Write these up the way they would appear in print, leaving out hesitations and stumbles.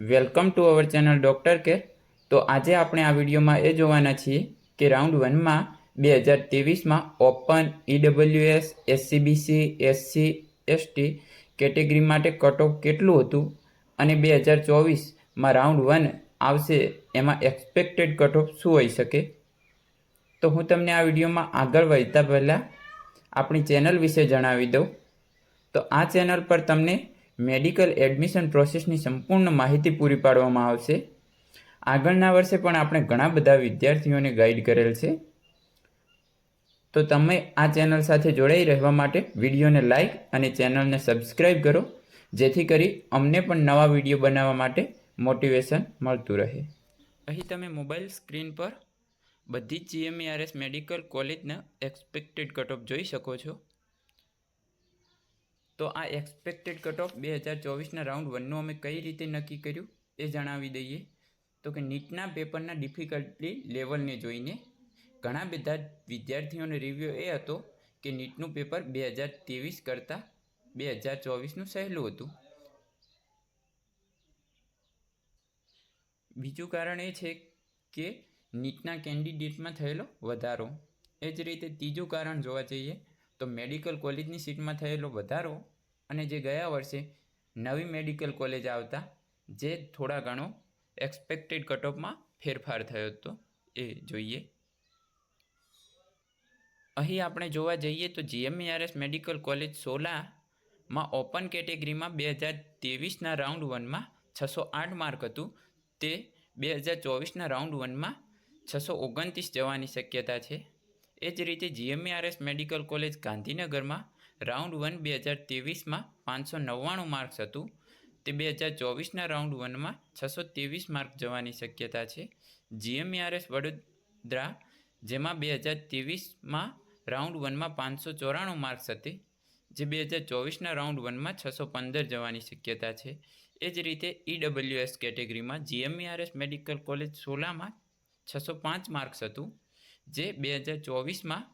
Welcome to our channel doctor care. તો આજે આપણે આ વિડીયોમાં એ જોવાના છીએ કે રાઉન્ડ 1માં 2023માં open, EWS, SCBC, SC, ST category માટે કટ ઓફ કેટલું હતું અને 2024માં રાઉન્ડ 1 આવશે એમાં એક્સપેક્ટેડ કટ ઓફ શું હોઈ શકે. તો હું તમને આ વિડીયોમાં આગળ વધતા પહેલાં આપણી ચેનલ વિશે જણાવી દઉં. તો આ ચેનલ પર તમને મેડિકલ એડમિશન પ્રોસેસની સંપૂર્ણ માહિતી પૂરી પાડવામાં આવશે. આગળના વર્ષે પણ આપણે ઘણા બધા વિદ્યાર્થીઓને ગાઈડ કરેલ છે. તો તમે આ ચેનલ સાથે જોડાઈ રહેવા માટે વિડીયોને લાઈક અને ચેનલને સબસ્ક્રાઈબ કરો, જેથી કરી અમને પણ નવા વિડીયો બનાવવા માટે મોટિવેશન મળતું રહે. અહીં તમે મોબાઈલ સ્ક્રીન પર બધી જ GMERS મેડિકલ કોલેજના એક્સપેક્ટેડ કટ ઓફ જોઈ શકો છો. તો આ એક્સપેક્ટેડ કટ ઓફ 2024ના રાઉન્ડ 1નું અમે કઈ રીતે નક્કી કર્યું એ જણાવી દઈએ. તો કે નીટના પેપરના ડિફિકલ્ટી લેવલને જોઈને ઘણા બધા વિદ્યાર્થીઓનો રિવ્યૂ એ હતો કે નીટનું પેપર 2023 કરતાં 2024નું સહેલું હતું. બીજું કારણ એ છે કે નીટના કેન્ડિડેટમાં થયેલો વધારો. એ જ રીતે ત્રીજું કારણ જોવા જઈએ તો મેડિકલ કોલેજની સીટમાં થયેલો વધારો અને જે ગયા વર્ષે નવી મેડિકલ કોલેજ આવતા જે થોડા ઘણો એક્સપેક્ટેડ કટ ઓફમાં ફેરફાર થયો હતો એ જોઈએ. અહીં આપણે જોવા જઈએ તો GMERS મેડિકલ કોલેજ સોલામાં ઓપન કેટેગરીમાં 2023ના રાઉન્ડ 1માં 608 માર્ક હતું. તે 2024ના રાઉન્ડ 1માં 629 જવાની શક્યતા છે. એ જ રીતે GMERS મેડિકલ કોલેજ ગાંધીનગરમાં રાઉન્ડ 1 2023માં 599 માર્ક્સ હતું. તે 2024ના રાઉન્ડ 1માં 623 માર્ક જવાની શક્યતા છે. GMERS વડોદરા જેમાં 2023માં રાઉન્ડ 1માં 594 માર્ક્સ હતી, જે 2024ના રાઉન્ડ 1માં 615 જવાની શક્યતા છે. એ જ રીતે EWS કેટેગરીમાં GMERS મેડિકલ કોલેજ સોલામાં 605 માર્ક્સ હતું, જે 2024માં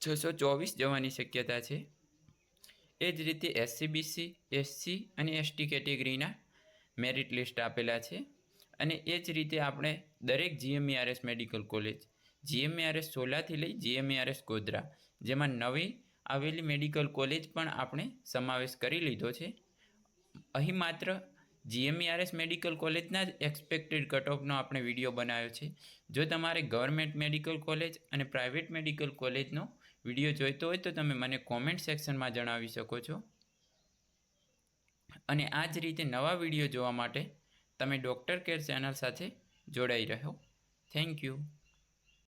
624 જવાની શક્યતા છે. એ જ રીતે SCBC, SC અને ST કેટેગરીના મેરિટ લિસ્ટ આપેલા છે. અને એ જ રીતે આપણે દરેક GMERS મેડિકલ કોલેજ GMERS સોલાથી લઈ GMERS ગોધરા જેમાં નવી આવેલી મેડિકલ કોલેજ પણ આપણે સમાવેશ કરી લીધો છે. અહીં માત્ર GMERS મેડિકલ કોલેજના જ એક્સપેક્ટેડ કટ ઓફનો આપણે વિડીયો બનાવ્યો છે. જો તમારે ગવર્મેન્ટ મેડિકલ કોલેજ અને પ્રાઇવેટ મેડિકલ કોલેજનો વિડીયો જોઈતો હોય તો તમે મને કોમેન્ટ સેક્શનમાં જણાવી શકો છો. અને આ જ રીતે નવા વિડીયો જોવા માટે તમે ડૉક્ટર કેર ચેનલ સાથે જોડાઈ રહો. Thank you.